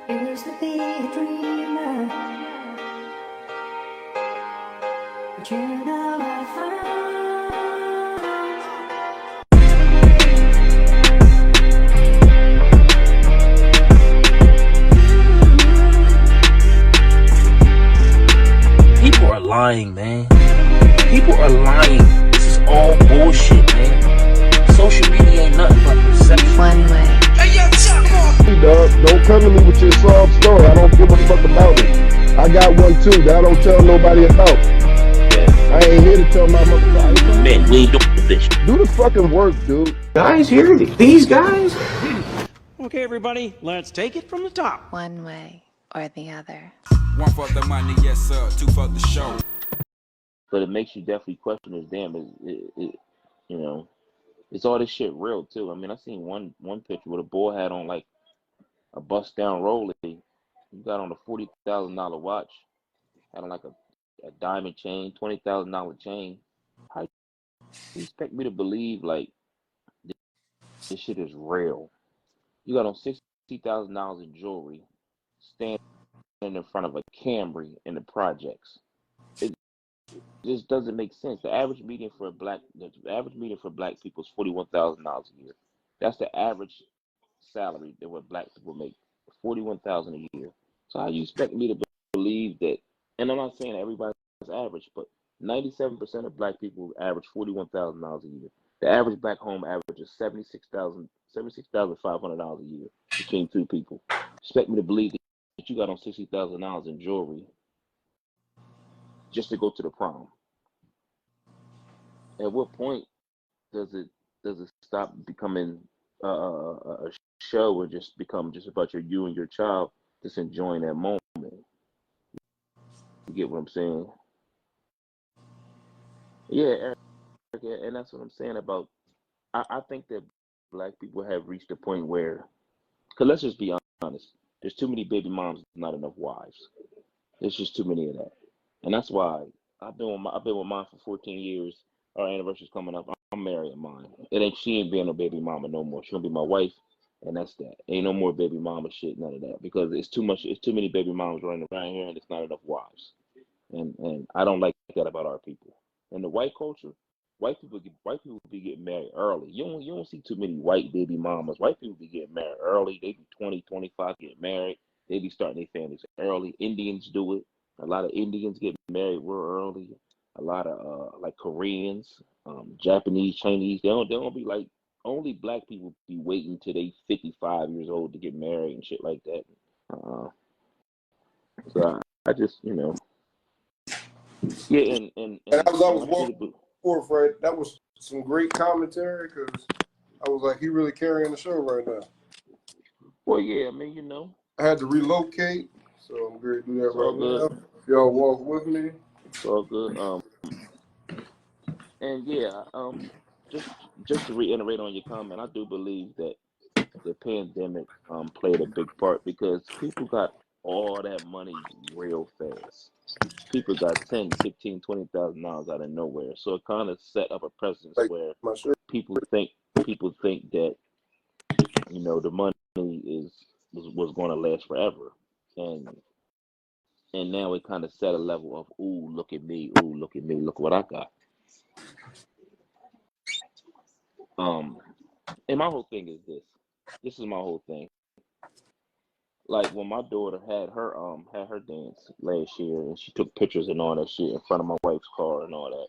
Used to be a dreamer, but you know I People are lying, man. People are lying. This is all bullshit, man. Social media ain't nothing but perception. One way. Hey, yo, Hey, dog, don't come to me with your sob story. I don't give a fuck about it. I got one too that I don't tell nobody about. I ain't here to tell my motherfucker. Man, we ain't doing this. Do the fucking work, dude. guys here, these guys. Okay, everybody, let's take it from the top. One way or the other. One for the money, yes sir. Two for the show. But it makes you definitely question this. Damn, you know, it's all this shit real too. I mean, I seen one picture where the boy had on like a bust down Rolex. He got on a $40,000 watch, had on like a diamond chain, $20,000 chain. How you expect me to believe like this shit is real? You got on $60,000 in jewelry, standing in front of a Camry in the projects. It just doesn't make sense. The average median for black people is $41,000 a year. That's the average salary that what black people make, 41,000 a year. So how you expect me to believe that? And I'm not saying everybody's average, but 97% of black people average $41,000 a year. The average black home average is $76,500 a year between two people. Expect me to believe that you got on $60,000 in jewelry just to go to the prom? At what point does it stop becoming a show and just become just about you and your child just enjoying that moment? You get what I'm saying? Yeah, Eric, yeah, and that's what I'm saying about. I think that black people have reached a point where, cause let's just be honest, there's too many baby moms, not enough wives. There's just too many of that, and that's why I've been with mine for 14 years. Our anniversary's coming up. I'm marrying mine. She ain't being no baby mama no more. She gonna be my wife, and that's that. Ain't no more baby mama shit, none of that, because it's too much. It's too many baby mamas running around here, and it's not enough wives. And I don't like that about our people. In the white culture, white people be getting married early. You don't see too many white baby mamas. White people be getting married early. They be 20, 25 getting married. They be starting their families early. Indians do it. A lot of Indians get married real early. A lot of like Koreans, Japanese, Chinese. They don't be like, only black people be waiting till they 55 years old to get married and shit like that. Uh, so I just yeah, And and as I I was want you to walking be. forth, right, that was some great commentary because I was like, he really carrying the show right now. Well, yeah, I mean, I had to relocate, so I'm going to do that it's all right good. now. If y'all walk with me. It's all good. And yeah, just just to reiterate on your comment, I do believe that the pandemic played a big part because people got all that money real fast. People got 10, 15, $20,000 out of nowhere. So it kind of set up a precedence Like where my shirt. people think that the money was going to last forever, and now it kind of set a level of, ooh, look at me, ooh, look at me, look what I got. Um, and my whole thing is this. This is my whole thing. Like when my daughter had her dance last year, and she took pictures and all that shit in front of my wife's car and all that.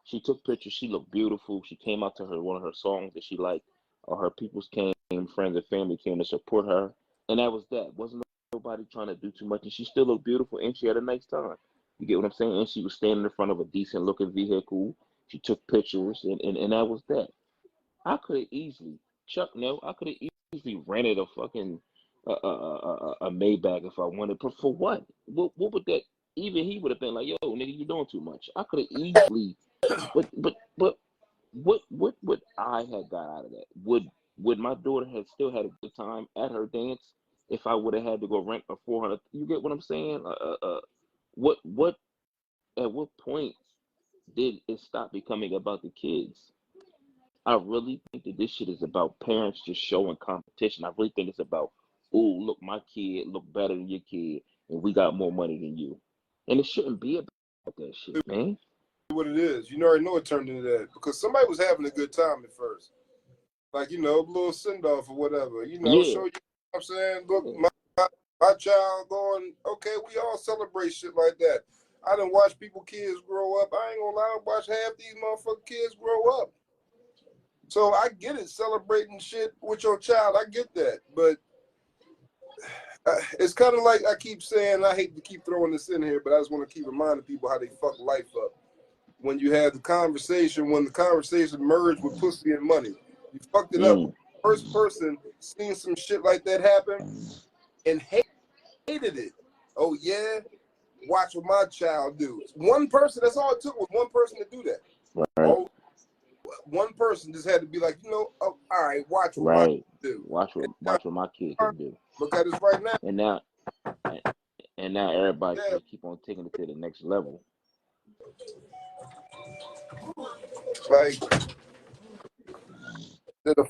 She took pictures. She looked beautiful. She came out to one of her songs that she liked. All her peoples came, friends and family came to support her, and that was that. Wasn't nobody trying to do too much, and she still looked beautiful, and she had a nice time. You get what I'm saying? And she was standing in front of a decent looking vehicle. She took pictures, and that was that. I could have easily, Chuck, no, I could have easily rented a fucking a Maybach if I wanted. But for what? What would that? Even he would have been like, "Yo, nigga, you doing too much." I could have easily, but what would I have got out of that? Would my daughter have still had a good time at her dance if I would have had to go rent a 400? You get what I'm saying? What at what point did it stop becoming about the kids? I really think that this shit is about parents just showing competition. I really think it's about oh, look, my kid look better than your kid, and we got more money than you. And it shouldn't be about that shit, man. What it is, you already know it turned into that because somebody was having a good time at first, like a little send off or whatever. Yeah. Show you. What I'm saying, look, Yeah. my child going. Okay, we all celebrate shit like that. I done watch people kids grow up. I ain't gonna lie, I watch half these motherfucking kids grow up. So I get it, celebrating shit with your child. I get that, but it's kind of like I keep saying. I hate to keep throwing this in here, but I just want to keep reminding people how they fuck life up. When you had the conversation, when the conversation merged with pussy and money, you fucked it up. First person seen some shit like that happen and hated it. Oh yeah, watch what my child do. One person. That's all it took was one person to do that. Right. Oh, one person just had to be like, oh, all right, watch what my kid do. Watch what my kid can do. Look at us right now. And now everybody just keep on taking it to the next level. Like the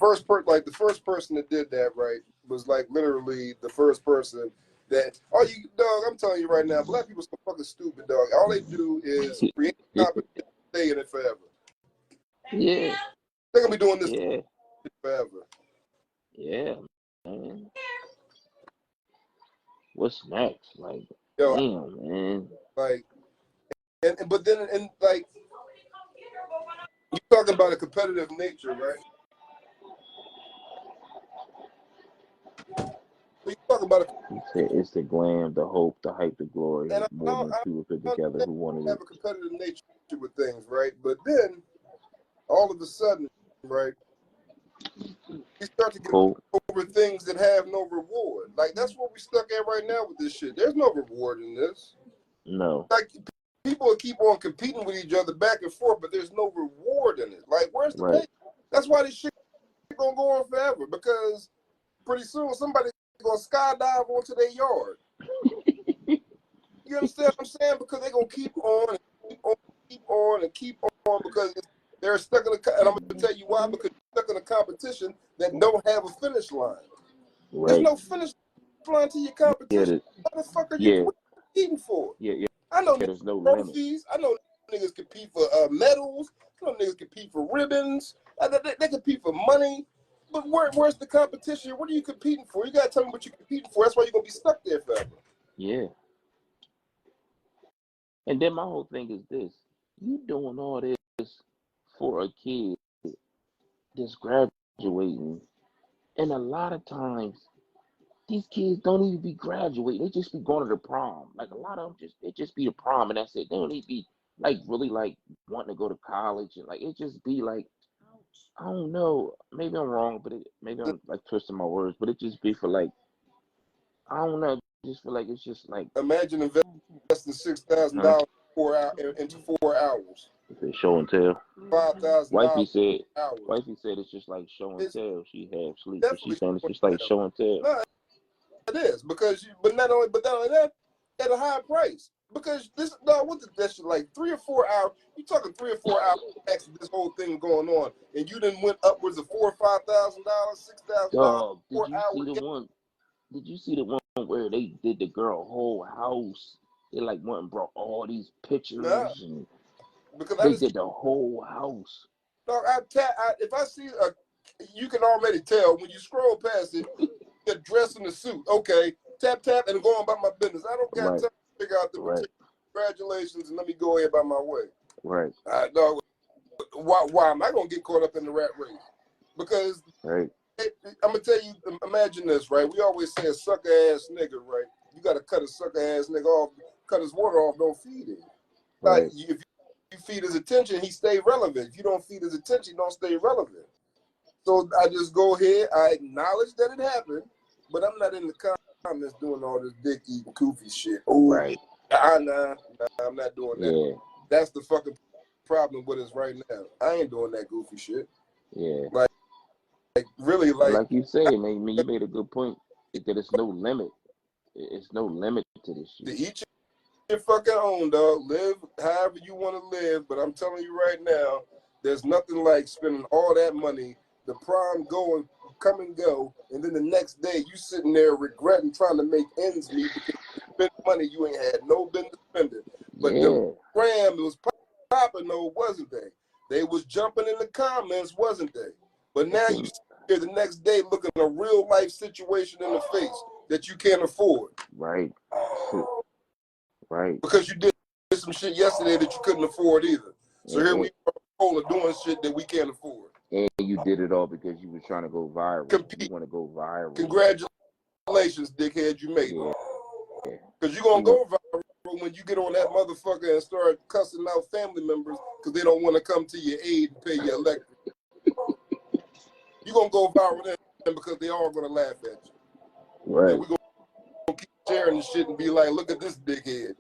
first person that did that, right, was like literally the first person that dog, I'm telling you right now, black people so fucking stupid, dog. All they do is create competition, stay in it forever. Yeah. They're gonna be doing this forever. Yeah, man. What's next? Like, Yo, damn, man. Like, but then like, you talking about a competitive nature, right? You talking about it's the glam, the hope, the hype, the glory. And more than people put together who wanted have it. a competitive nature with things, right? But then all of a sudden, right, we start to get over things that have no reward. Like that's what we stuck at right now with this shit. There's no reward in this. No. Like people keep on competing with each other back and forth, but there's no reward in it. Like where's the pay? That's why this shit gonna go on forever because pretty soon somebody's gonna skydive onto their yard. You understand what I'm saying? Because they're gonna keep on and keep on, keep on and keep on because they're stuck in and I'm gonna tell you why, because they're stuck in a competition that don't have a finish line. Right. There's no finish line to your competition. What the fuck are you competing for? Yeah. I know there's no trophies. I know niggas compete for medals. I know niggas compete for ribbons. They compete for money. But where's the competition? What are you competing for? You gotta tell me what you're competing for. That's why you're gonna be stuck there forever. Yeah. And then my whole thing is this: you doing all this for a kid that's graduating, and a lot of times these kids don't even be graduating; they just be going to the prom. Like a lot of them just be the prom, and that's it. They don't even be like really like wanting to go to college, and like it just be like, I don't know, maybe I'm wrong, but maybe I'm like twisting my words, but it just be for like, I don't know, just feel like it's just like, imagine investing $6,000 into 4 hours. It's show and tell. $5,000. Wifey said it's just like show and tell. She half sleep, but she's saying it's just like show and tell. No, it is because but not only that, at a high price. Because that shit like 3 or 4 hours? You talking 3 or 4 hours next to this whole thing going on, and you done went upwards of $4,000 or $5,000, $6,000. Did you see the one where they did the girl whole house? They like went and brought all these pictures and because they did the whole house. Dog, if I see you can already tell when you scroll past it. You're dressed in a suit, okay? Tap and go on about my business. I don't got time to figure out the particular congratulations and let me go ahead by my way. Right. Dog, why am I gonna get caught up in the rat race? Because I'm gonna tell you, imagine this, right? We always say a sucker ass nigga, right? You gotta cut a sucker ass nigga off, cut his water off, don't feed him. Like if you feed his attention, he stay relevant. If you don't feed his attention, he don't stay relevant. So I just go ahead, I acknowledge that it happened, but I'm not in the comments doing all this dick eating goofy shit. Oh, nah, I'm not doing that. Yeah. That's the fucking problem with us right now. I ain't doing that goofy shit. Yeah. Like really, like you say, man, you made a good point. That it's no limit. It's no limit to this shit. To each your fucking own, dog. Live however you want to live, but I'm telling you right now, there's nothing like spending all that money. The prom going, come and go, and then the next day you sitting there regretting trying to make ends meet because you spent money you ain't had no business spending. But the gram was popping though, wasn't they? They was jumping in the comments, wasn't they? But now you sit here the next day looking a real life situation in the face that you can't afford. Right. Right. Because you did some shit yesterday that you couldn't afford either. So here we are doing shit that we can't afford. And you did it all because you were trying to go viral. Compete. You want to go viral. Congratulations, dickhead, you made it. Because you're going to go viral when you get on that motherfucker and start cussing out family members because they don't want to come to your aid and pay your electric. You're going to go viral then because they all going to laugh at you. Right. And we're going to keep sharing the shit and be like, look at this dickhead.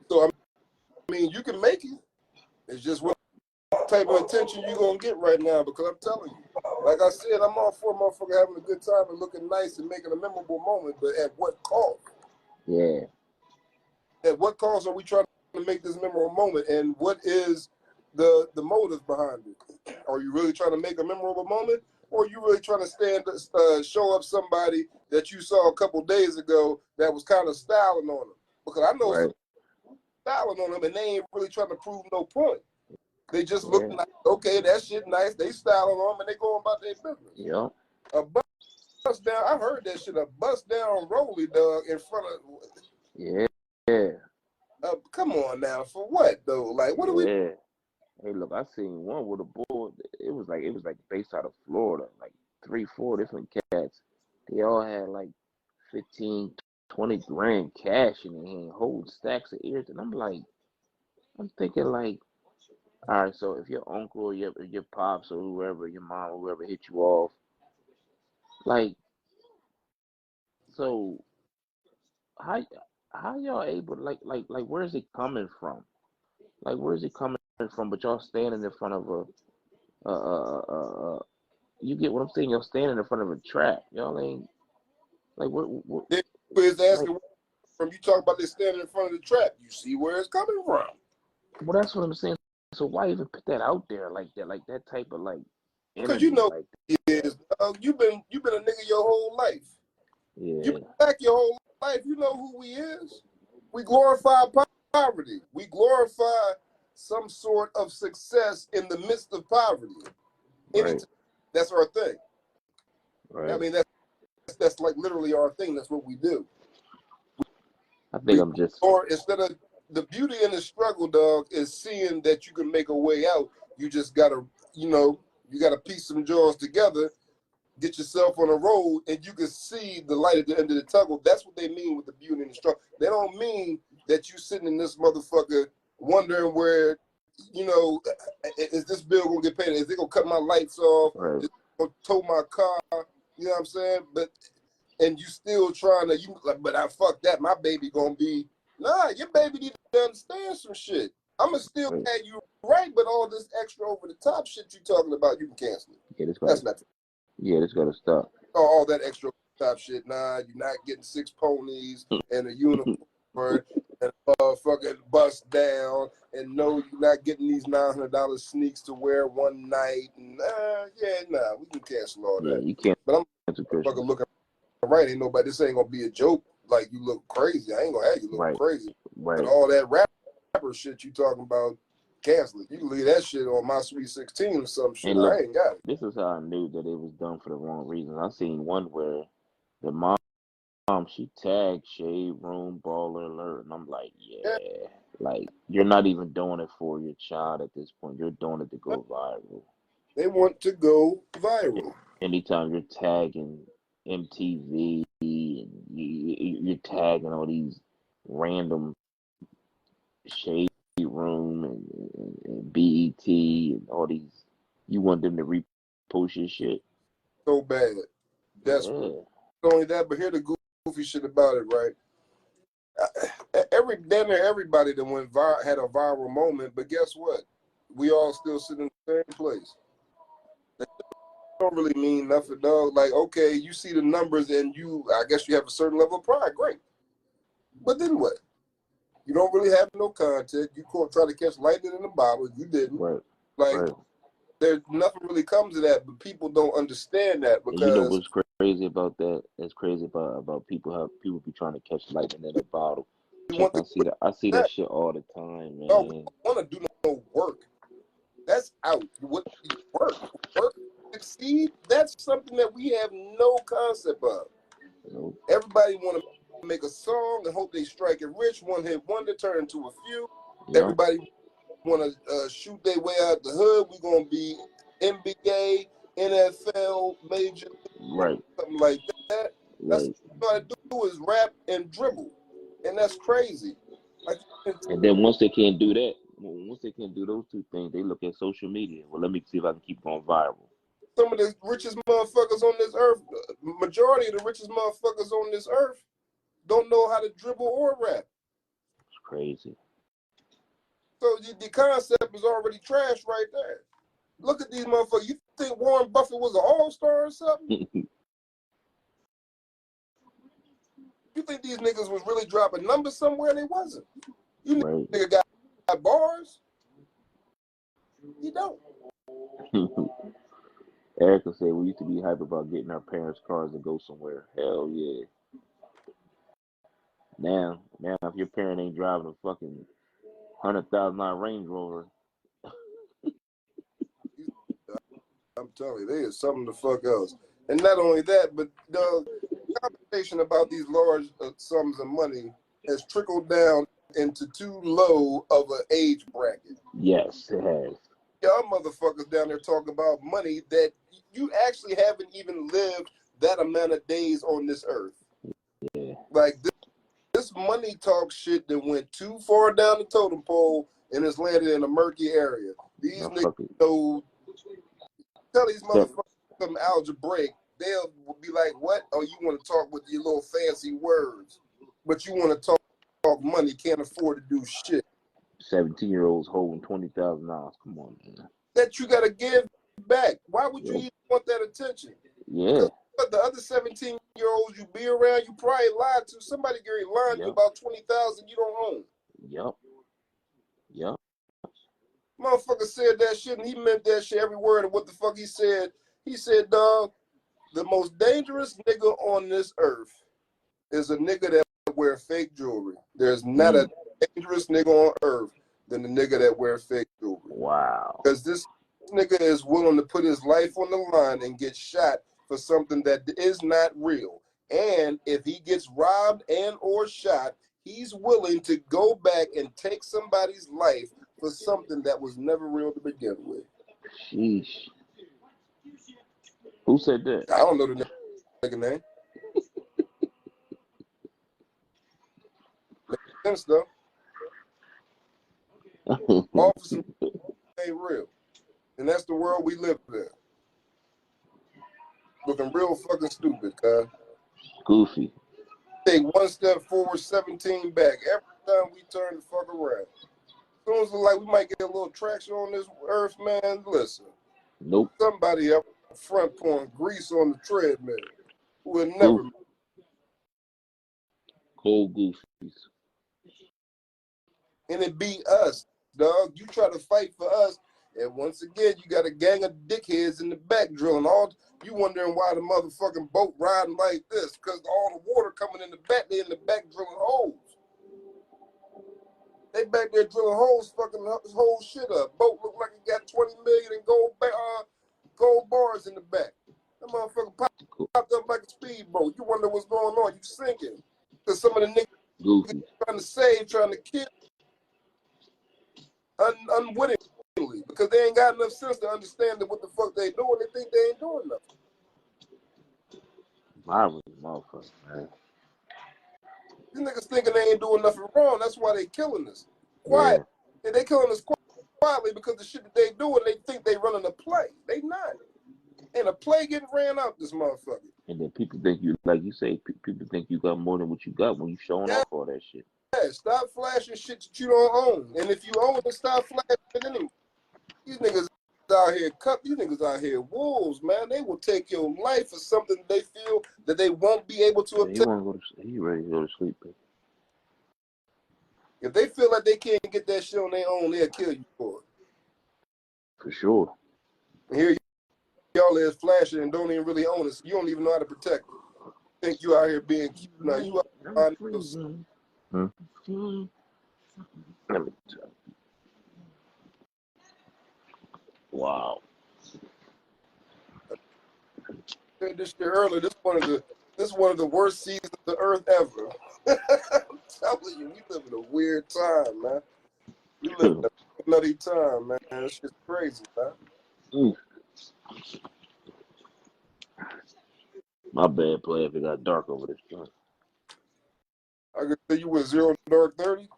So, I mean, you can make it. It's just what type of attention you're going to get right now, because I'm telling you, like I said, I'm all for a motherfucker having a good time and looking nice and making a memorable moment, but at what cost? Yeah. At what cost are we trying to make this memorable moment, and what is the motive behind it? Are you really trying to make a memorable moment, or are you really trying to show up somebody that you saw a couple days ago that was kind of styling on them? Because I know some styling on them, and they ain't really trying to prove no point. They just look like, okay, that shit nice. They styling on them and they going about their business. Yeah. A bust down, I heard that shit, a bust down rolly dog in front of. Yeah. Come on now, for what though? Like, what are we? Hey, look, I seen one with a bull. It was like based out of Florida, like 3-4 different cats. They all had like 15, 20 grand cash in their hand, holding stacks of ears, and I'm thinking like, all right, so if your uncle or your pops or whoever, your mom or whoever hit you off, like, so how y'all able to, like where is it coming from? Like, where is it coming from? But y'all standing in front of you get what I'm saying? Y'all standing in front of a trap. Y'all ain't like what is asking like, from you talk about this standing in front of the trap. You see where it's coming from. Well, that's what I'm saying. So why even put that out there like that type of like? Because you know, like you've been a nigga your whole life. Yeah. You been back your whole life. You know who we is. We glorify poverty. We glorify some sort of success in the midst of poverty. Right. That's our thing. Right. I mean, that's like literally our thing. That's what we do. I think I'm just. Or instead of the beauty in the struggle, dog, is seeing that you can make a way out. You just gotta, you gotta piece some jaws together, get yourself on a road, and you can see the light at the end of the tunnel. That's what they mean with the beauty in the struggle. They don't mean that you sitting in this motherfucker wondering where, is this bill gonna get paid? Is they gonna cut my lights off? Right. Is they gonna tow my car? You know what I'm saying? And you still trying to, but I fuck that. My baby gonna be. Nah, your baby need to understand some shit. I'ma still have you right, but all this extra over the top shit you talking about, you can cancel it. Yeah, that's not. Yeah, this gotta stop. All that extra over the top shit. Nah, you're not getting 6 ponies and a uniform and fucking bust down, and no, you're not getting these $900 sneaks to wear one night. And we can cancel all that. Yeah, you can't. But I'm fucking looking right. Ain't nobody. This ain't gonna be a joke. Like, you look crazy. I ain't gonna have you look crazy. Right. But all that rapper shit you talking about, cancel it. You can leave that shit on My Sweet 16 or some shit. Look, I ain't got it. This is how I knew that it was done for the wrong reasons. I seen one where the mom she tagged Shade Room Baller Alert, and I'm like, like, you're not even doing it for your child at this point. You're doing it to go viral. They want to go viral. Anytime you're tagging MTV and you're tagging all these random Shade Room and BET and all these, you want them to repost your shit so bad. Desperate. Not only that, but hear the goofy shit about it, right? Everybody that went had a viral moment, but guess what? We all still sit in the same place. That don't really mean nothing, dog. Like, okay, you see the numbers and I guess you have a certain level of pride, great. But then what? You don't really have no content. You try to catch lightning in a bottle. You didn't. Right. Like, right. There's nothing really comes of that, but people don't understand that because you know what's crazy about that? It's crazy about people how people be trying to catch lightning in a bottle. I see that shit all the time, man. Oh, we don't want to do no work. That's out. What work succeed? That's something that we have no concept of. Nope. Everybody want to make a song and hope they strike it rich, one hit wonder, turn into a few. Yep. Everybody want to shoot their way out the hood. We're gonna be NBA, NFL, major, right? Something like that. That's right. what I do is rap and dribble, and that's crazy. And then once they can't do that, once they can't do those two things, they look at social media. Well, let me see if I can keep going viral. Some of the richest motherfuckers on this earth, majority of the richest motherfuckers on this earth, don't know how to dribble or rap. It's crazy. So the concept is already trash right there. Look at these motherfuckers. You think Warren Buffett was an all-star or something? You think these niggas was really dropping numbers somewhere? They wasn't. You nigga got bars? You don't. Erica said we used to be hype about getting our parents' cars to go somewhere. Hell yeah. Now, if your parent ain't driving a fucking $100,000 Range Rover, I'm telling you, they is something the fuck else. And not only that, but the conversation about these large sums of money has trickled down into too low of an age bracket. Yes, it has. Y'all motherfuckers down there talking about money that you actually haven't even lived that amount of days on this earth. Yeah. Like this money talk shit that went too far down the totem pole and has landed in a murky area. These niggas know. Tell these motherfuckers some algebraic, they'll be like, what? Oh, you want to talk with your little fancy words, but you want to talk money, can't afford to do shit. 17-year-olds holding $20,000. Come on, man. That you got to give back. Why would you even want that attention? Yeah. But the other 17-year-olds you be around, you probably lied to. Somebody lying to you about $20,000 you don't own. Yep. Motherfucker said that shit and he meant that shit every word of what the fuck he said. He said, dog, the most dangerous nigga on this earth is a nigga that wear fake jewelry. There's not a dangerous nigga on earth than the nigga that wear fake jewelry. Wow. Because this nigga is willing to put his life on the line and get shot for something that is not real. And if he gets robbed and or shot, he's willing to go back and take somebody's life for something that was never real to begin with. Sheesh. Who said that? I don't know the nigga name. Makes sense though. Officer ain't real. And that's the world we live in. Looking real fucking stupid, cuz. Goofy. Take one step forward, 17 back. Every time we turn the fuck around. As soon as like we might get a little traction on this earth, man, listen. Nope. Somebody up front pouring grease on the treadmill. Who would never. Cold goofies. And it be us, dog. You try to fight for us, and once again, you got a gang of dickheads in the back drilling. All you wondering why the motherfucking boat riding like this? Because all the water coming in the back, they in the back drilling holes. They back there drilling holes, fucking this whole shit up. Boat look like it got 20 million in gold bars in the back. That motherfucker popped up like a speedboat. You wonder what's going on. You sinking. Because some of the niggas trying to save, trying to kill unwittingly. Because they ain't got enough sense to understand that what the fuck they doing. They think they ain't doing nothing. Violent motherfucker, man. These niggas thinking they ain't doing nothing wrong. That's why they killing us. Quiet. Yeah. And they killing us quietly because the shit that they doing, they think they running a play. They not. And a play getting ran out this motherfucker. And then people think you, like you say, people think you got more than what you got when you showing off all that shit. Yeah, stop flashing shit that you don't own. And if you own it, stop flashing it anyway. These niggas out here, these niggas out here wolves, man. They will take your life for something they feel that they won't be able to obtain. He ready to go to sleep, baby. If they feel like they can't get that shit on their own, they'll kill you for it. For sure. And here y'all is flashing and don't even really own it. So you don't even know how to protect it. Think you out here being cute. Now you out here finding yourself. Let me tell you. Wow. I said this shit earlier. This is one of the worst seasons of the earth ever. I'm telling you, we live in a weird time, man. We live in a nutty time, man. This shit's crazy, man. My bad, play if it got dark over this joint. I could tell you with 0 dark 30.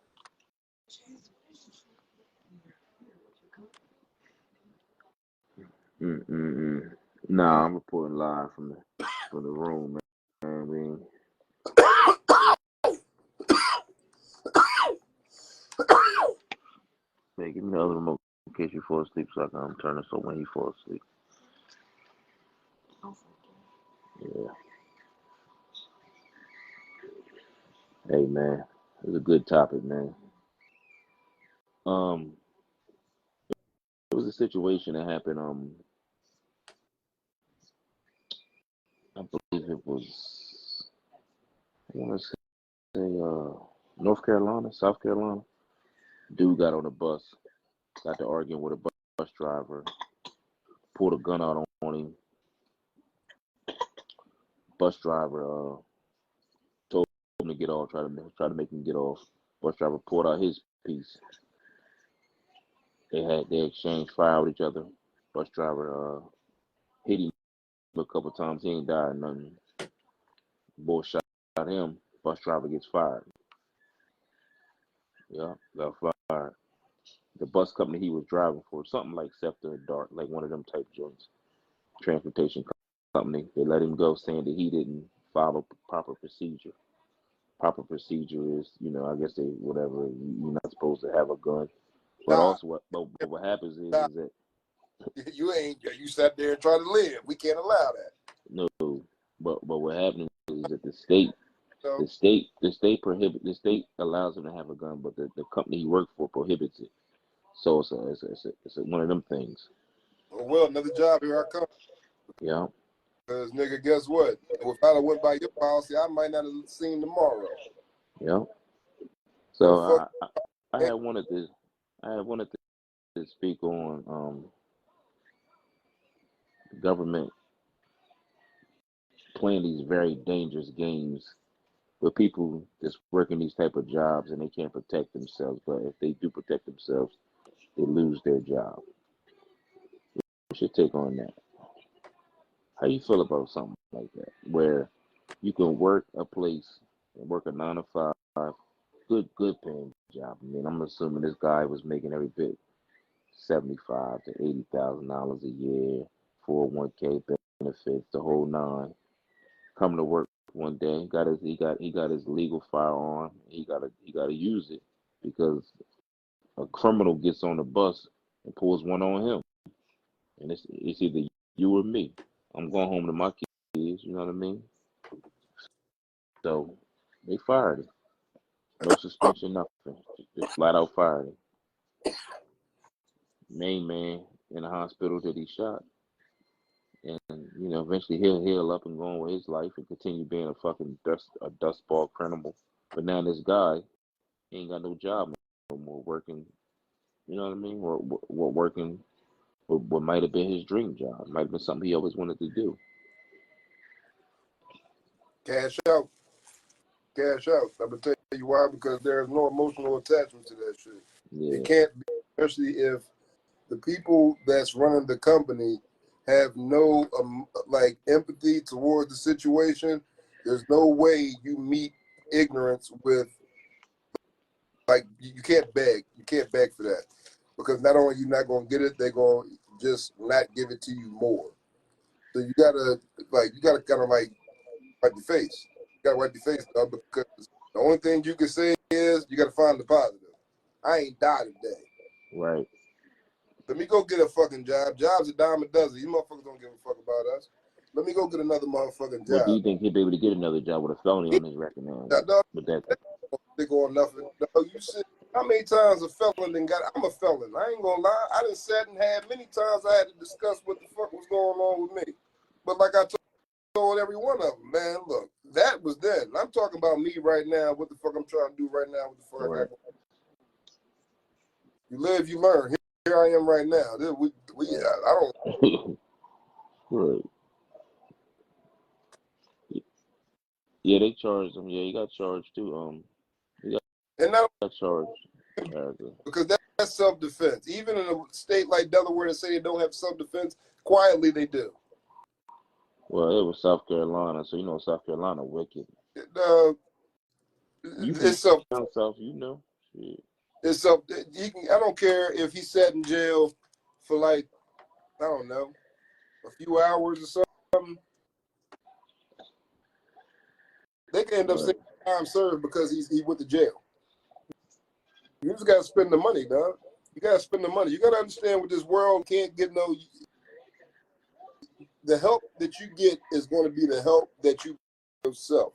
Nah, I'm reporting live from the room, man. I mean, man, give me the other remote in case you fall asleep, so I can turn it so when he falls asleep. Yeah. Hey, man, it was a good topic, man. It was a situation that happened. I believe it was. I want to say, North Carolina, South Carolina. Dude got on a bus, got to arguing with a bus driver, pulled a gun out on him. Bus driver told him to get off, try to make him get off. Bus driver pulled out his piece. They exchanged fire with each other. Bus driver hit him a couple times. He ain't died or nothing. Boy shot him. Bus driver gets fired. Yeah, got fired. The bus company he was driving for, something like Scepter or Dart, like one of them type joints, transportation company, they let him go saying that he didn't follow proper procedure. Proper procedure is, I guess whatever, you're not supposed to have a gun. But Nah, also, what happens is that you sat there and tried to live. We can't allow that. no, but what happens is that the state allows him to have a gun, but the company he worked for prohibits it. So it's one of them things. Well, another job, here I come. Yeah. Because, nigga, guess what? If I went by your policy, I might not have seen tomorrow. Yeah. So I had wanted to speak on the government playing these very dangerous games with people that's working these type of jobs and they can't protect themselves. But if they do protect themselves, they lose their job. What's your take on that? How you feel about something like that, where you can work a place and work a 9 to 5, good paying job? I mean, I'm assuming this guy was making every bit $75,000 to $80,000 a year, 401k benefits, the whole nine. Coming to work one day, he got his legal firearm. He gotta use it because a criminal gets on the bus and pulls one on him, and it's either you or me. I'm going home to my kids. You know what I mean? So they fired him. No suspension, nothing. Just flat out fired him. Main man in the hospital that he shot. And eventually he'll heal up and go on with his life and continue being a fucking dustball criminal. But now this guy, he ain't got no job no more, working. You know what I mean? Or working what might have been his dream job. Might have been something he always wanted to do. Cash out. Cash out. I'm going to tell you why, because there's no emotional attachment to that shit. Yeah. It can't be, especially if the people that's running the company have no empathy towards the situation. There's no way you meet ignorance with, you can't beg. You can't beg for that, because not only you're not going to get it, they're going to just not give it to you more. So you gotta kind of wipe your face. You gotta wipe your face, dog, because the only thing you can say is you gotta find the positive. I ain't died today. Right. Let me go get a fucking job. Job's a dime a dozen. These motherfuckers don't give a fuck about us. Let me go get another motherfucking job. Well, do you think he'll be able to get another job with a felony on his record now? Dog, With that, they going nothing. Dog, you sit How many times a felon done got? I'm a felon. I ain't gonna lie. I done sat and had many times I had to discuss what the fuck was going on with me. But like I told every one of them, man, look, that was then. I'm talking about me right now. What the fuck I'm trying to do right now? What the fuck I got? You live, you learn. Here I am right now. I don't. Right. Yeah, they charged him. Yeah, he got charged too. And not got charged because that's self-defense. Even in a state like Delaware that say they don't have self-defense, quietly they do. Well, it was South Carolina, so you know South Carolina wicked. It's self. South, you know. Shit. It's self. I don't care if he sat in jail for like, I don't know, a few hours or something. They can end up saying time served because he went to jail. You just gotta spend the money, dog. You gotta spend the money. You gotta understand what this world can't get no. The help that you get is going to be the help that you yourself.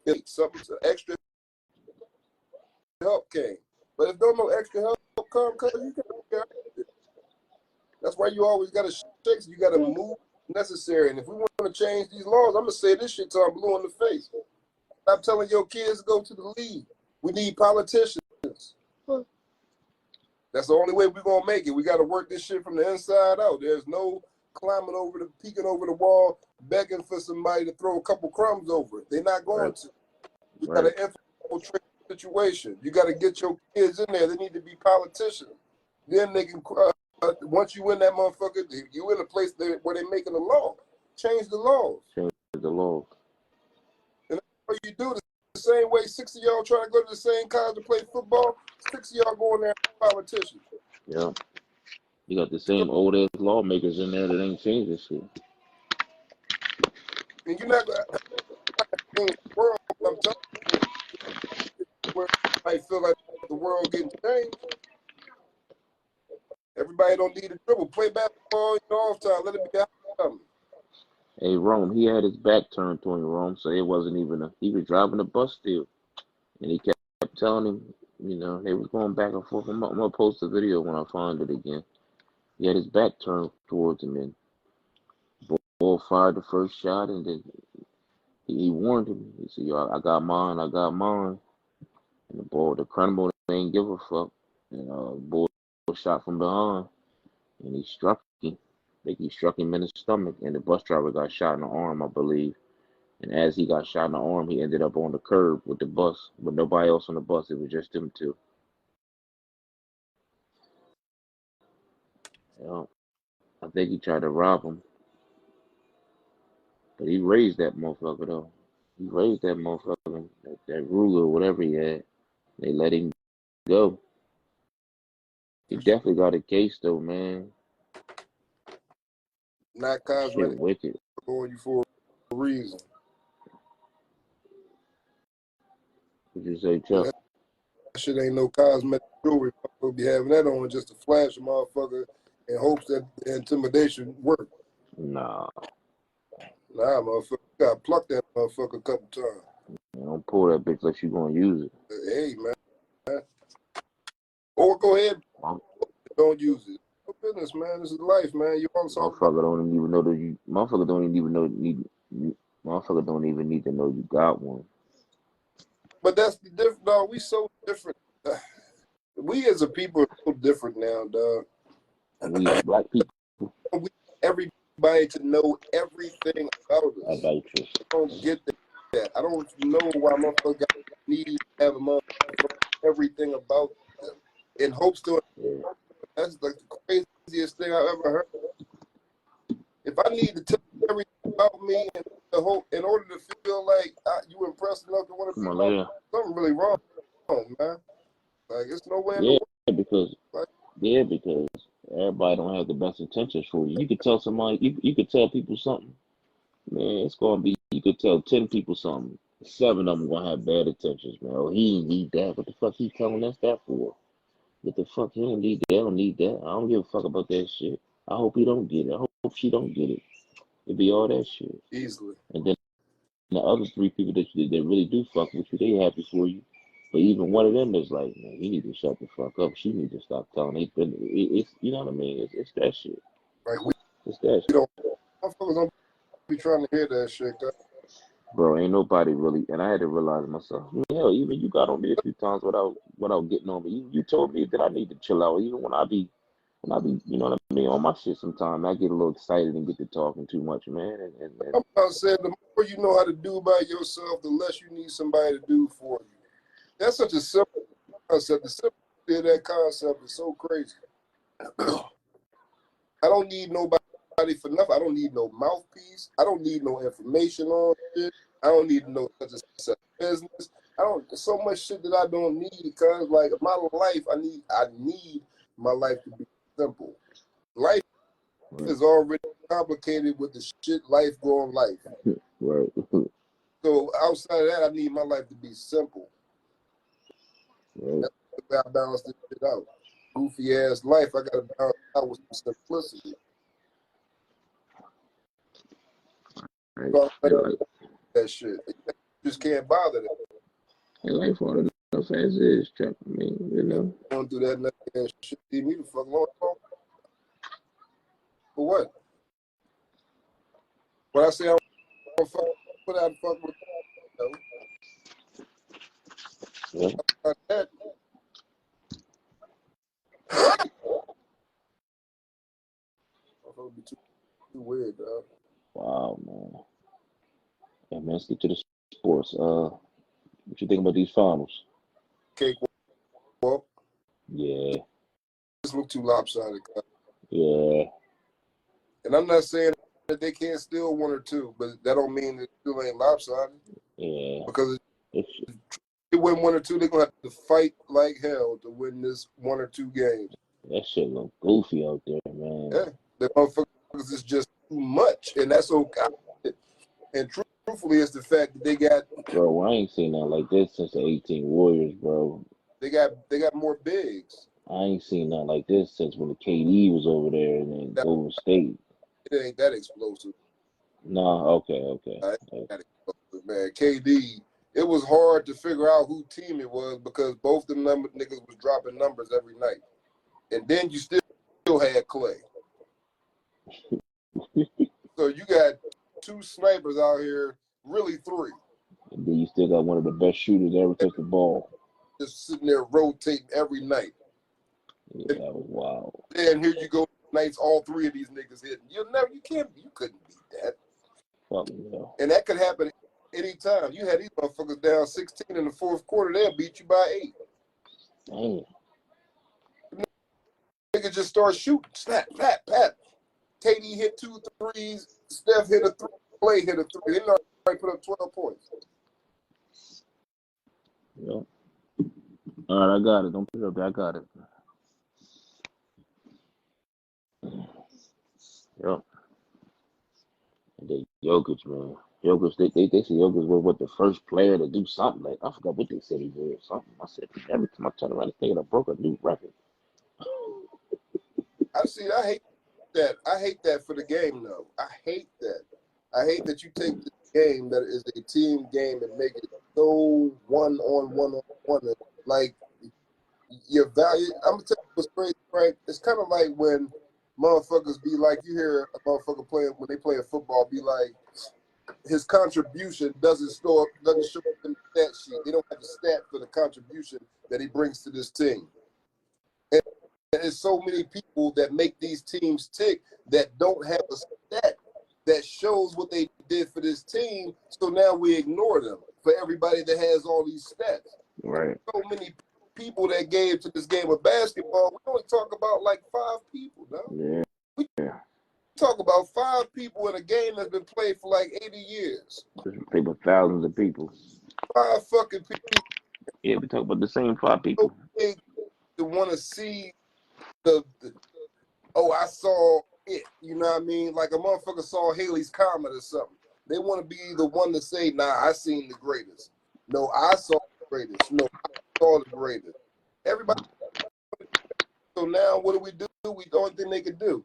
If something extra help came, but if don't no extra help come, cause you can. That's why you always gotta shake. You gotta move necessary. And if we want to change these laws, I'm gonna say this shit till I'm blue in the face. Stop telling your kids to go to the league. We need politicians. That's the only way we're gonna make it. We gotta work this shit from the inside out. There's no climbing over peeking over the wall, begging for somebody to throw a couple crumbs over it. They're not going to. You gotta infiltrate the situation. You gotta get your kids in there. They need to be politicians. Then they can. Once you in that motherfucker, you in a place where they're making the law. Change the laws. Change the laws. And that's what you do. The same way 6 of y'all trying to go to the same college to play football. 6 of y'all going there as politicians. Yeah. You got the same old ass lawmakers in there that ain't changed this shit. And you're not gonna change the world. I'm telling you, where I feel like the world getting changed. Everybody don't need a dribble. Play basketball in off time. Let it be something. Hey, Rome, he had his back turned to him, Rome, so it wasn't even he was driving the bus still. And he kept telling him, you know, they was going back and forth. I'm gonna post a video when I find it again. He had his back turned towards him, and Ball fired the first shot, and then he warned him. He said, "Yo, I got mine, I got mine." And the criminal ain't give a fuck. And Bull shot from behind, and he struck him. I think he struck him in the stomach, and the bus driver got shot in the arm, I believe. And as he got shot in the arm, he ended up on the curb with the bus, with nobody else on the bus. It was just them two. Yeah. I think he tried to rob him, but he raised that motherfucker though. He raised that motherfucker, that ruler, whatever he had. They let him go. He definitely got a case though, man. Not cosmetic. Shit wicked. Going you for a reason. What'd you say, Chuck? That shit ain't no cosmetic jewelry. We'll be having that on just to flash a motherfucker in hopes that the intimidation work. Nah, motherfucker. You gotta pluck that motherfucker a couple times. man, don't pull that bitch unless you gonna use it. Hey, man. Or go ahead. Don't use it. No business, man. This is life, man. You also Motherfucker don't even know that you. Motherfucker don't even know Motherfucker don't even need to know you got one. But that's the different, dog. We so different. We as a people are so different now, dog. We black people. We want everybody to know everything about us. About you. I don't get that. I don't know why motherfucker need to have a motherfucker everything about them in hopes to. That's like the craziest thing I've ever heard. If I need to tell you everything about me and the whole, in order to feel like you impressed enough to want to be something really wrong, man. Like it's no way in the world. Because everybody don't have the best intentions for you. You could tell somebody, you could tell people something. Man, it's gonna be. You could tell 10 people something. 7 of them gonna have bad intentions, man. Oh, he ain't need that. What the fuck he telling us that for? What the fuck? He don't need that. I don't need that. I don't give a fuck about that shit. I hope he don't get it. I hope she don't get it. It'd be all that shit. Easily. And then the other 3 people that really do fuck with you, they happy for you. But even one of them is like, man, you need to shut the fuck up. She need to stop telling. It's you know what I mean? It's that shit. Like It's that we shit. motherfuckers don't be trying to hear that shit. Bro, ain't nobody really, and I had to realize myself. Hell, even you got on me a few times without getting on me. You told me that I need to chill out. Even when I be, you know what I mean, on my shit. Sometimes I get a little excited and get to talking too much, man. I'm about saying the more you know how to do by yourself, the less you need somebody to do for you. That's such a simple concept. The simplicity of that concept is so crazy. I don't need nobody for nothing. I don't need no mouthpiece. I don't need no information on it. I don't need to know such a business. There's so much shit that I don't need because like my life, I need my life to be simple. Life is already complicated with the shit life going life. Right. So outside of that, I need my life to be simple. Right. That's the way I balance this shit out. Goofy ass life, I gotta balance it out with some simplicity. Right. So that shit. You just can't bother that. Hey, life hard enough as is, Chuck. I mean, you know. Don't do that ass shit. Leave me the fuck alone. For what? When I say I don't fuck, put out fuck with Yeah. that. Be too weird, dog. Wow, man. Hey, man, let's get to the sports. What you think about these finals? Cake walk. Yeah. This look too lopsided. Yeah. And I'm not saying that they can't steal one or two, but that don't mean it still ain't lopsided. Yeah. Because if they win one or two, they're gonna have to fight like hell to win this one or two games. That shit look goofy out there, man. Yeah, the motherfuckers is just too much, and that's okay. And truthfully, it's the fact that they got. Bro, I ain't seen nothing like this since the 18 Warriors, bro. They got more bigs. I ain't seen nothing like this since when the KD was over there and then Golden State. It ain't that explosive. Nah, okay. That explosive, man. KD. It was hard to figure out who team it was because both them niggas was dropping numbers every night, and then you still had Clay. So you got two snipers out here, really three. And then you still got one of the best shooters to ever touch the ball. Just sitting there rotating every night. Yeah, that was wild. And here you go, nights all three of these niggas hitting. You couldn't beat that. Fuck yeah. And that could happen anytime. You had these motherfuckers down 16 in the fourth quarter, they'll beat you by 8. Damn. Niggas just start shooting. Snap, pat. KD hit 2 threes. Steph hit a 3. Clay hit a 3. They already put up 12 points. Yep. All right, I got it. Don't put it up there. I got it. Yep. And then Jokic, man. Jokic, they say Jokic was what the first player to do something like I forgot what they said he did. Something. I said every time I turn around, this nigga broke a new record. I hate that. I hate that for the game, though. I hate that. I hate that you take the game that is a team game and make it so one-on-one. Like, your value. I'm going to tell you what's crazy, right? It's kind of like when motherfuckers be like, you hear a motherfucker playing, when they play a football, be like, his contribution doesn't show up in the stat sheet. They don't have the stat for the contribution that he brings to this team. And there's so many people that make these teams tick that don't have a stat that shows what they did for this team. So now we ignore them for everybody that has all these stats. Right. So many people that gave to this game of basketball. We only talk about like 5 people, no? Yeah. We talk about 5 people in a game that's been played for like 80 years. Played with thousands of people. 5 fucking people. Yeah, we talk about the same 5 people. To want to see the I saw it. You know what I mean? Like a motherfucker saw Haley's Comet or something. They want to be the one to say, nah, I seen the greatest. No, I saw the greatest. No, I saw the greatest. Everybody. So now what do? The only thing they can do.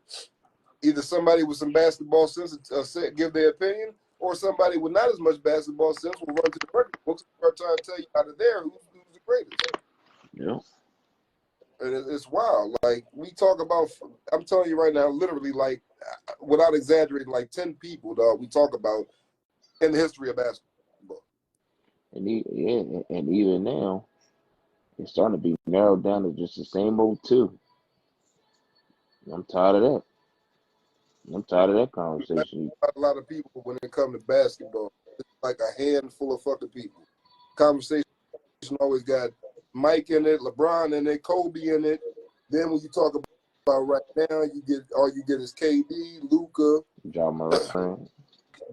Either somebody with some basketball sense give their opinion, or somebody with not as much basketball sense will run to the record books and start trying to tell you out of there who's the greatest. Yeah. And it's wild. Like, we talk about, I'm telling you right now, literally, like, without exaggerating, like 10 people, dog, we talk about in the history of basketball. And even now, it's starting to be narrowed down to just the same old two. I'm tired of that. I'm tired of that conversation. A lot of people when it comes to basketball, it's like a handful of fucking people. Conversation always got Mike in it, LeBron in it, Kobe in it. Then when you talk about right now, all you get is KD, Luka, Ja Morant.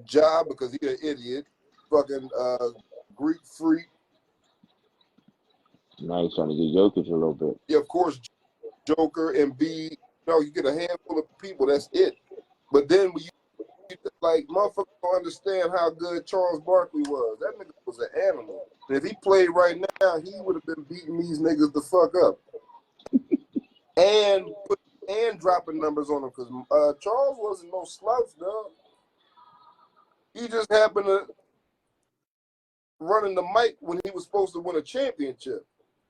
Ja, because he's an idiot, fucking Greek freak. Now he's trying to get Jokic a little bit. Yeah, of course, Joker and B. No, you get a handful of people. That's it. But then when you like, motherfuckers don't understand how good Charles Barkley was. That nigga was an animal. And if he played right now, he would have been beating these niggas the fuck up. and dropping numbers on him, because Charles wasn't no slouch, dog. He just happened to running the mic when he was supposed to win a championship.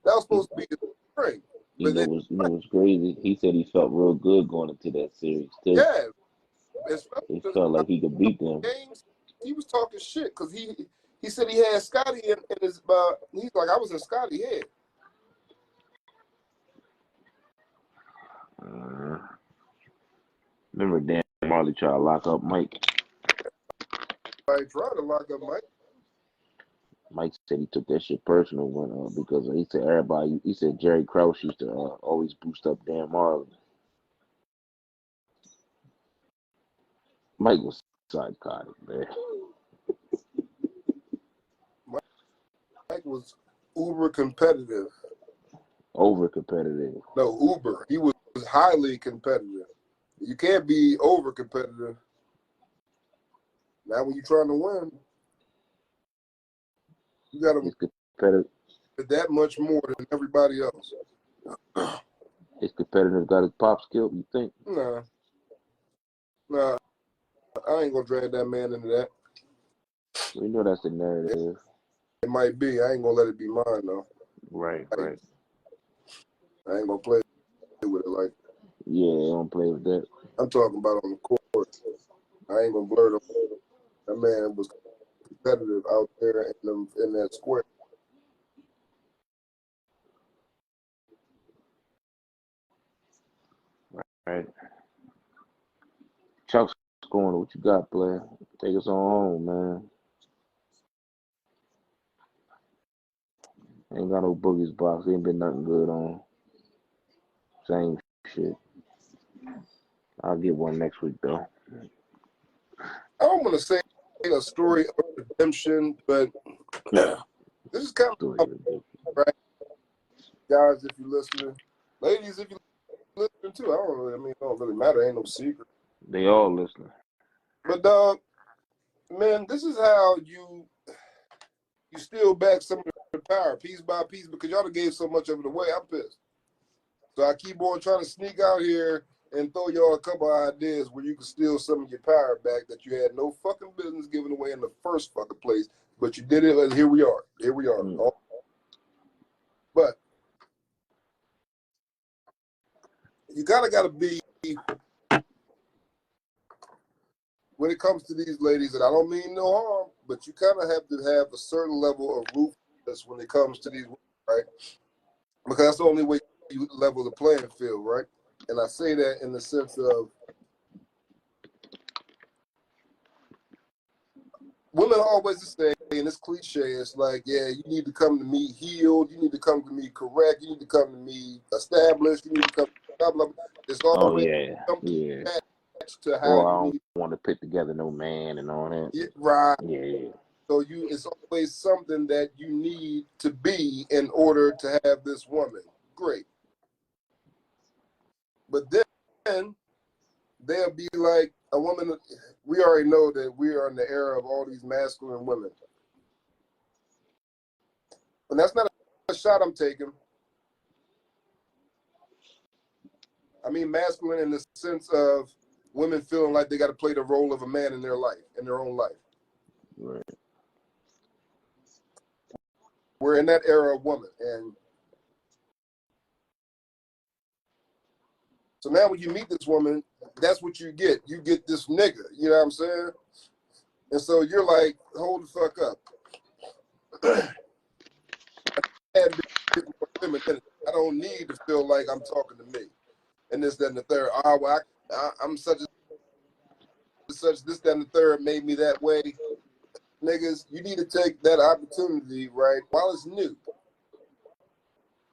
That was supposed to be his spring. You know what's crazy? He said he felt real good going into that series too. Yeah. He felt like he could beat them. Games, he was talking shit because he said he had Scotty in his he's like, I was in Scotty head. Remember Dan Marley tried to lock up Mike? I tried to lock up Mike. Mike said he took that shit personal because he said he said Jerry Krause used to always boost up Dan Marley. Mike was psychotic, man. Mike was uber competitive. Over competitive. No, uber. He was highly competitive. You can't be over competitive. Now when you're trying to win, you got to competitive. That much more than everybody else. His competitive got his pop skill, you think? Nah. I ain't gonna drag that man into that. We know that's the narrative. It might be. I ain't gonna let it be mine though. Right. I ain't gonna play with it like. Yeah, I don't play with that. I'm talking about on the court. I ain't gonna blur them. That man was competitive out there in that square. Right. Chuck's going. What you got, player? Take us on home, man. Ain't got no Boogie's box. Ain't been nothing good on. Same shit. I'll get one next week, though. I don't want to say a story of redemption, but this is kind of right, guys. If you're listening, ladies, if you're listening too, it don't really matter. Ain't no secret. They all listening. But man, this is how you steal back some of the power piece by piece because y'all gave so much of it away. I'm pissed. So I keep on trying to sneak out here and throw y'all a couple of ideas where you can steal some of your power back that you had no fucking business giving away in the first fucking place. But you did it, and here we are. Mm. But you gotta be, when it comes to these ladies, and I don't mean no harm, but you kind of have to have a certain level of ruthlessness when it comes to these women, right? Because that's the only way you level the playing field, right? And I say that in the sense of women always say, and it's cliche, it's like, yeah, you need to come to me healed, you need to come to me correct, you need to come to me established, you need to come blah, blah, blah. It's always yeah. To how I don't want to put together no man and all that. Yeah, right. Yeah. So it's always something that you need to be in order to have this woman. Great. But then they'll be like a woman. We already know that we are in the era of all these masculine women. And that's not a shot I'm taking. I mean masculine in the sense of women feeling like they got to play the role of a man in their life, in their own life. Right. we're in that era of woman. And so now when you meet this woman, that's what you get. You get this nigga, you know what I'm saying? And so you're like, hold the fuck up. I don't need to feel like I'm talking to me. And this, that, and the third. Oh, well, I'm such this, that, and the third made me that way. Niggas, you need to take that opportunity, right, while it's new.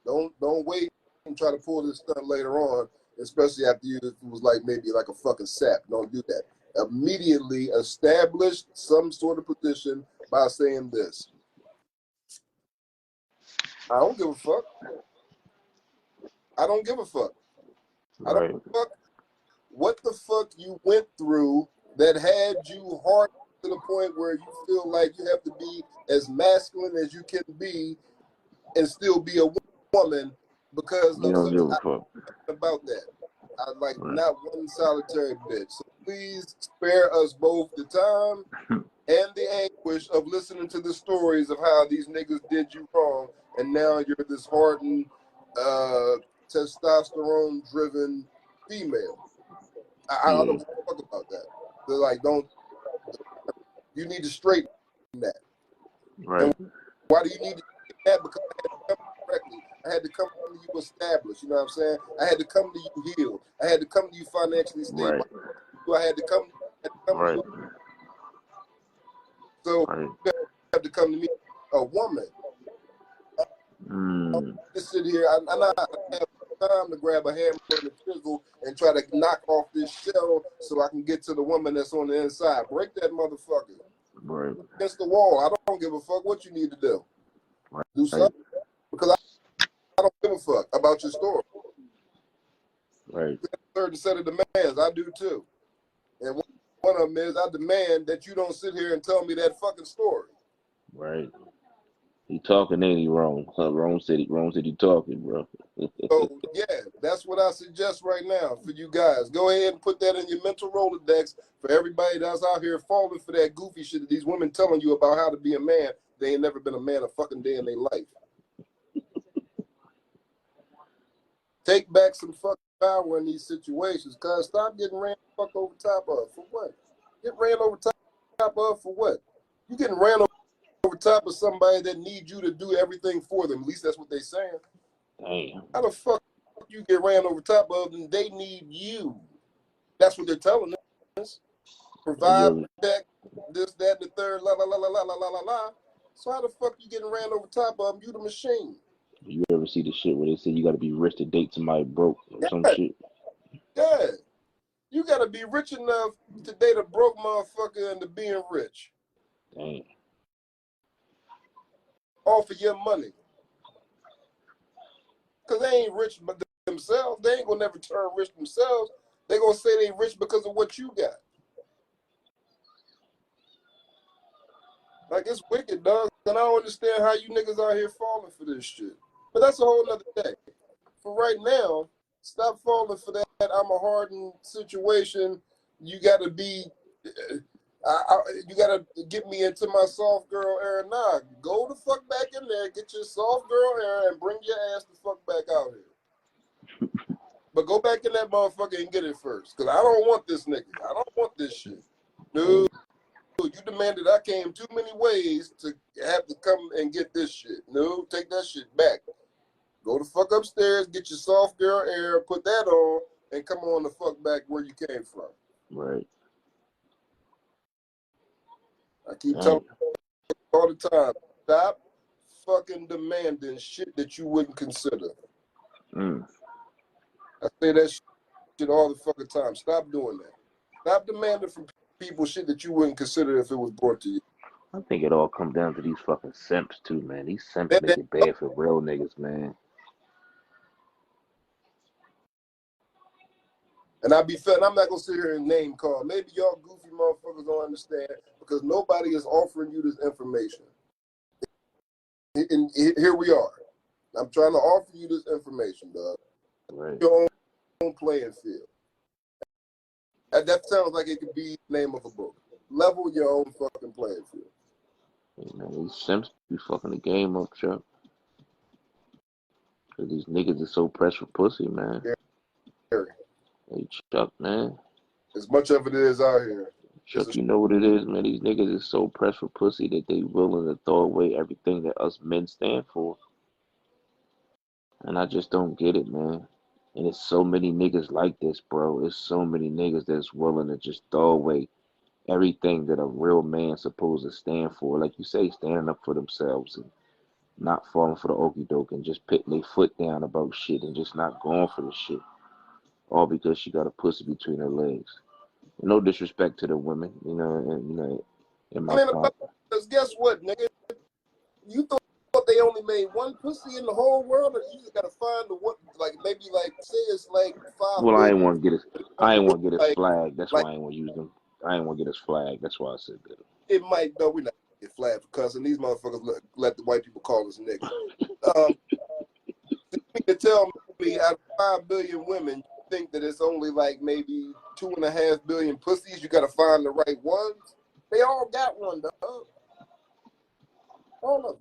Don't wait and try to pull this stuff later on, especially after you was like maybe like a fucking sap. Don't do that. Immediately establish some sort of position by saying this. I don't give a fuck. I don't give a fuck. I don't give a fuck what the fuck you went through that had you hard to the point where you feel like you have to be as masculine as you can be and still be a woman because You of don't give something a fuck about that. I like not one solitary bitch. So please spare us both the time and the anguish of listening to the stories of how these niggas did you wrong, and now you're this hardened, testosterone-driven female. I don't give a fuck about that. They're like, you need to straighten that. right. And why do you need to straighten that? Because I had to come correctly. I had to come to you established. You know what I'm saying? I had to come to you healed. I had to come to you financially stable. I had to come to you. So you have to come to me, a woman. Just sit here. I not have time to grab a hammer and a chisel and try to knock off this shell so I can get to the woman that's on the inside. Break that motherfucker. Right. Against the wall. I don't give a fuck what you need to do. Do something. Because I don't give a fuck about your story. Right. A certain set of demands. I do too. And one of them is I demand that you don't sit here and tell me that fucking story. Right. He talking, ain't he? Wrong. Wrong city talking, bro. So yeah, that's what I suggest right now for you guys. Go ahead and put that in your mental Rolodex for everybody that's out here falling for that goofy shit that these women telling you about how to be a man. They ain't never been a man a fucking day in their life. Take back some fucking power in these situations, cuz stop getting ran fuck over top of. For what? Get ran over top of for what? You getting ran over top of somebody that needs you to do everything for them. At least that's what they saying. Damn. How the fuck you get ran over top of and they need you? That's what they're telling us. Provide, protect, this, that, the third, la la la la la la la la. So how the fuck you getting ran over top of them? You the machine. You ever see the shit where they say you got to be rich to date somebody broke or some shit? Yeah. You got to be rich enough to date a broke motherfucker into being rich. Damn. All for your money. Because they ain't rich but themselves. They ain't going to never turn rich themselves. They going to say they rich because of what you got. Like, it's wicked, dog. And I don't understand how you niggas out here falling for this shit. But that's a whole nother day. For right now, stop falling for that. I'm a hardened situation. You got to be, you got to get me into my soft girl era. Nah, go the fuck back in there, get your soft girl era, and bring your ass the fuck back out here. But go back in that motherfucker and get it first. Because I don't want this nigga. I don't want this shit. Dude, you demanded I came too many ways to have to come and get this shit. No, take that shit back. Go the fuck upstairs, get your soft girl air, put that on, and come on the fuck back where you came from. Right. I keep telling you all the time, stop fucking demanding shit that you wouldn't consider. I say that shit all the fucking time. Stop doing that. Stop demanding from people shit that you wouldn't consider if it was brought to you. I think it all comes down to these fucking simps too, man. These simps make it bad for real niggas, man. And I'm not gonna sit here and name call. Maybe y'all goofy motherfuckers don't understand because nobody is offering you this information. And here we are. I'm trying to offer you this information, dog. Right. Your own playing field. That sounds like it could be the name of a book. Level your own fucking playing field. Hey, man, these simps be fucking the game up, Chuck. Cause these niggas are so pressed for pussy, man. Yeah. Hey, Chuck, man. As much of it is out here. Chuck, you know what it is, man. These niggas is so pressed for pussy that they willing to throw away everything that us men stand for. And I just don't get it, man. And it's so many niggas like this, bro. It's so many niggas that's willing to just throw away everything that a real man's supposed to stand for. Like you say, standing up for themselves and not falling for the okie doke and just putting their foot down about shit and just not going for the shit. All because she got a pussy between her legs. No disrespect to the women, in my part. Because guess what, nigga? You thought they only made one pussy in the whole world, or you just gotta find the one, like maybe like say it's like 5 Well, I billion. ain't want to get us Like, flagged. That's why I ain't want to use them. I ain't want to get us flagged. That's why I said that. it might, no, we're not gonna get flagged for cussing. These motherfuckers let the white people call us niggas. To tell me out of 5 billion women, you think that it's only like maybe 2.5 billion pussies? You gotta find the right ones. They all got one, dog. All of them.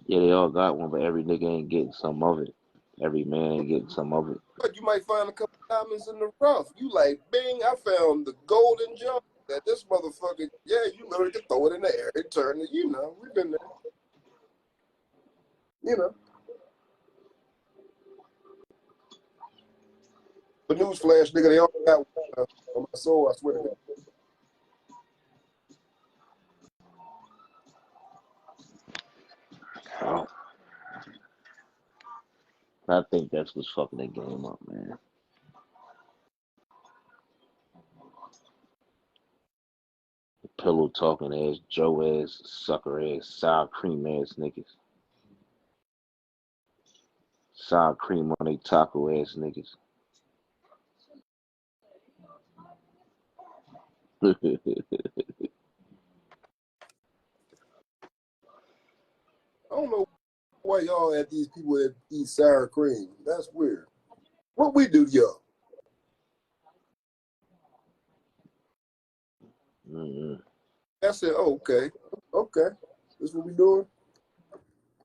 Yeah, they all got one, but every nigga ain't getting some of it. Every man ain't getting some of it. But you might find a couple diamonds in the rough. You like, bing, I found the golden gem. That this motherfucker, yeah, you literally can throw it in the air. It turned it, we've been there. But newsflash, nigga, they all got one on my soul, I swear to God. Oh. I think that's what's fucking the game up, man. Pillow talking ass, Joe ass, sucker ass, sour cream ass niggas. Sour cream on they taco ass niggas. I don't know why y'all at these people that eat sour cream. That's weird. What we do to y'all? I said, oh, okay. This what we doing?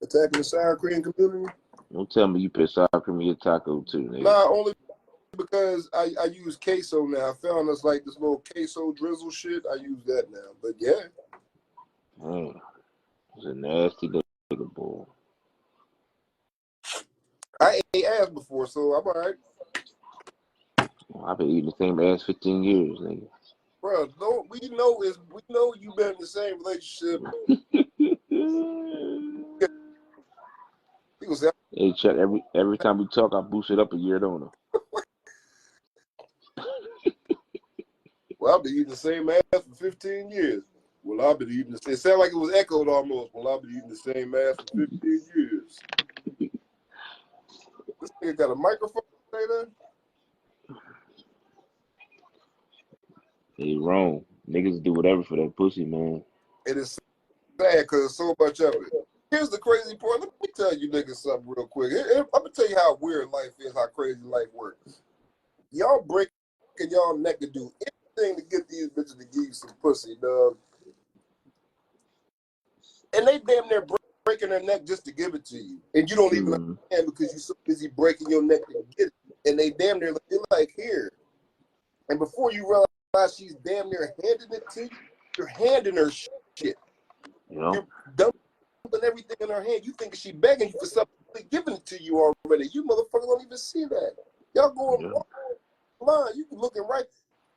Attacking the sour cream community? Don't tell me you put sour cream in your taco too, nigga. Nah, only because I use queso now. I found us like this little queso drizzle shit. I use that now. But yeah. It's a nasty nigga, boy. I ate ass before, so I'm all right. I've been eating the same ass 15 years, nigga. Bro, we know you've been in the same relationship. People say, hey, Chuck, every time we talk, I boost it up a year, don't I? well, I've been eating the same ass for 15 years. Well, I've been eating the same. It sounded like it was echoed almost. Well, I've been eating the same ass for 15 years. This nigga got a microphone right there? Hey, wrong. Niggas do whatever for that pussy, man. It is sad because there's so much of it. Here's the crazy part. Let me tell you niggas something real quick. I'm going to tell you how weird life is, how crazy life works. Y'all breaking y'all neck to do anything to get these bitches to give you some pussy, dog. And they damn near breaking their neck just to give it to you. And you don't even understand because you're so busy breaking your neck to get it. And they damn near, they're like, here. And before you realize she's damn near handing it to you, you're handing her shit. Yeah. You're dumping everything in her hand. You think she begging you for something, giving it to you already. You motherfucker don't even see that. Y'all going line. You looking right,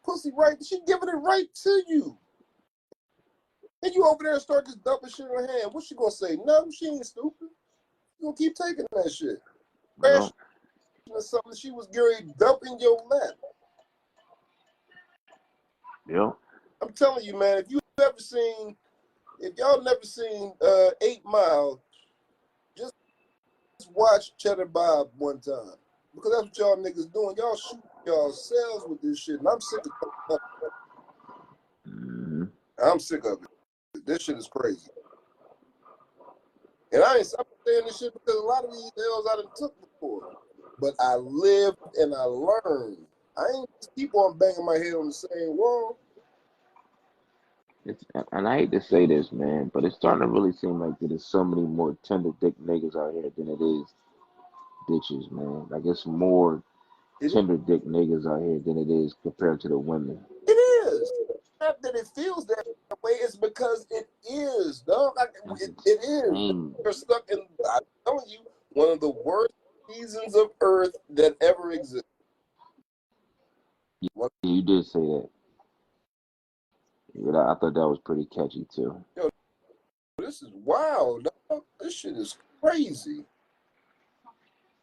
pussy right. She giving it right to you. And you over there and start just dumping shit in her hand. What she gonna say? No, she ain't stupid. You gonna keep taking that shit. Or something she was getting dumped in your lap. Yeah. I'm telling you, man, if y'all never seen 8 Mile, just watch Cheddar Bob one time. Because that's what y'all niggas doing. Y'all shoot yourselves with this shit. And I'm sick of it. I'm sick of it. This shit is crazy. And I'm saying this shit because a lot of these L's I done took before. But I lived and I learned. I ain't just keep on banging my head on the same wall. It's, and I hate to say this, man, but it's starting to really seem like there's so many more tender dick niggas out here than it is bitches, man. Like it's more It, tender dick niggas out here than it is compared to the women. it is. Not that it feels that way. It's because it is, dog. That's It is. insane. We're stuck in. I'm telling you, one of the worst seasons of Earth that ever existed. You did say that. Yeah, I thought that was pretty catchy too. Yo, this is wild, dog. This shit is crazy.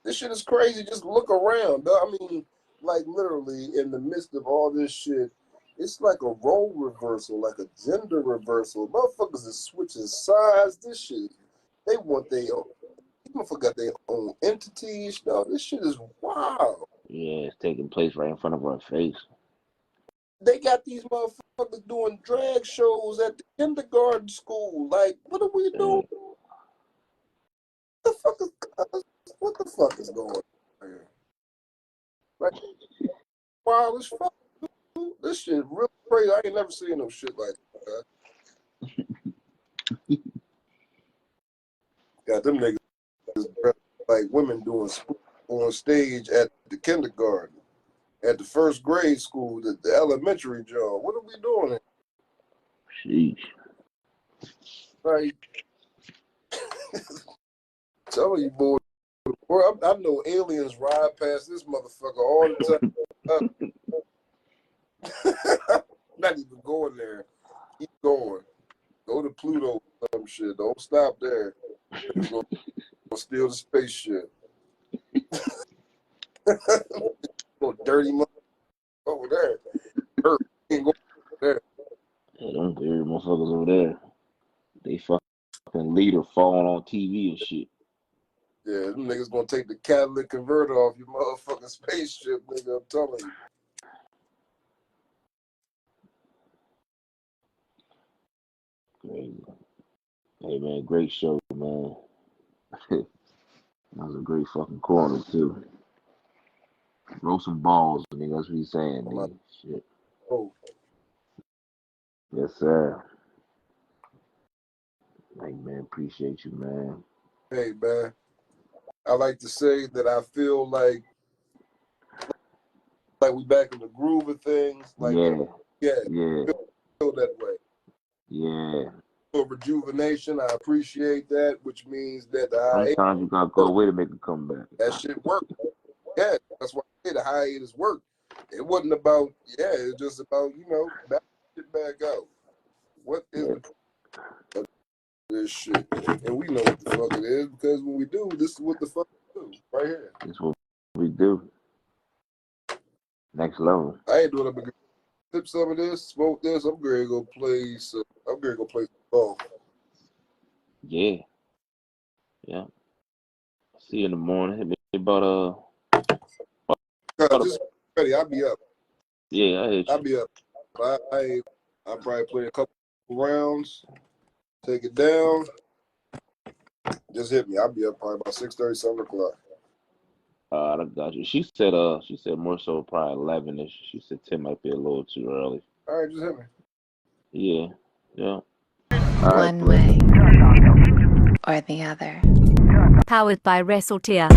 This shit is crazy. Just look around, dog. I mean, like literally in the midst of all this shit, it's like a role reversal, like a gender reversal. Motherfuckers is switching sides. This shit, they want their own. People forgot their own entities. Dog. This shit is wild. Yeah, it's taking place right in front of our face. They got these motherfuckers doing drag shows at the kindergarten school. Like, what are we doing? What the fuck is going on here? Like, wild as fuck. This shit real crazy. I ain't never seen no shit like that. Got them niggas dressed like women doing on stage at the kindergarten, at the first grade school, the elementary job. What are we doing here? Sheesh. Like, telling you, boy, I know aliens ride past this motherfucker all the time. Not even going there. Keep going. Go to Pluto or some shit. Don't stop there. Go steal the spaceship. Go dirty motherfucker over there. Earth ain't going over there. Yeah, them dirty motherfuckers over there. They fucking leader falling on TV and shit. Yeah, them niggas gonna take the catalytic converter off your motherfucking spaceship, nigga. I'm telling you. Crazy. Hey man, great show, man. That was a great fucking corner too. Roll some balls, nigga. That's what he's saying, nigga. Shit. Oh. Yes, sir. Hey man, appreciate you, man. Hey man, I like to say that I feel like we back in the groove of things. Like Yeah. Feel that way. Yeah. For rejuvenation, I appreciate that, which means that Sometimes you gotta go away to make a comeback. that shit worked. Yeah, that's why I say the hiatus worked. It wasn't about it's just about back shit back out. What is the this shit? And we know what the fuck it is because when we do, this is what the fuck we do right here. This is what we do. Next level. I ain't doing it because sip some of this, smoke this. I'm gonna go play some. I'm gonna go play some golf. Yeah. Yeah. See you in the morning. Hit me about Just ready. I'll be up. Yeah, I hit you. I'll be up. I'll probably play a couple rounds, take it down. Just hit me. I'll be up probably about 6:30, 7 o'clock. I got you. She said more so probably 11ish. She said 10 might be a little too early. All right, just hit me. Yeah. Yeah. One way or the other. Powered by WrestleTier.